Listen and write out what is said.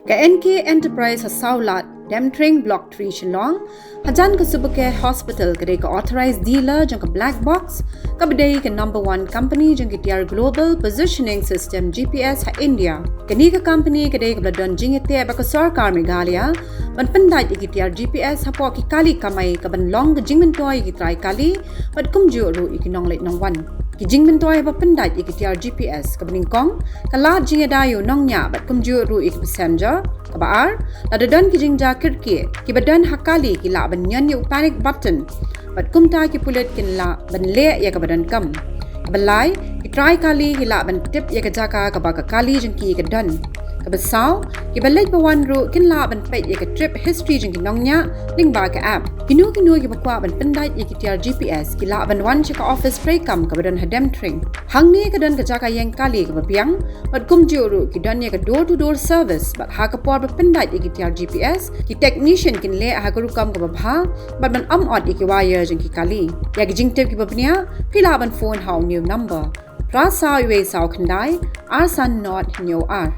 Ka NK Enterprise Hasaulat Demthring Block 3 Shillong Hajan ka Supercare Hospital kadai ka authorized dealer jang ka black box ka badai ka number 1 company jang ka Atiar Global Positioning System GPS ha India kani ka company kadai ka bladon jing ite ba ka sarkar Meghalaya ban pandai ki Atiar GPS ha po ki kali kamai ka ban long ka jingmen toy ki try kali bat kumju ru ikinong late nong wan ki jingmen toy ba pandai ki Atiar GPS ka beningkong ka la jing dayo nong nya bat kumju ru ik passenger ka baar la dadan ki jing kirki ki badan hakali ki la ban nyan yu panic button bat kumta ki pulet kin la ban le ya ka badan kam balai ki try kali ki la ban tip ya ka jaka ka ba ka kali jeng ki ka dan ka basaw ki balai bawan ru kin la ban pe ya ka trip history jeng ki nongnya ling ba ka app kinu ki bakwa ban pendai ya ki Atiar GPS ki la ban wan ka office spray kam ka badan Demthring hang ni ka dan ka jaka yang kali ka bapiang bat kum ru ki dan ya ka door to door service bat ha ka por ba pendai ya ki Atiar GPS ki technician kin le ha ka ru kam ka babha bat ban od ya ki wire jeng ki kali ya ki jing tip ki babnia pila ban phone how new number Prasa Iwe Sao Khandai, Arsan Not Nyo Ar.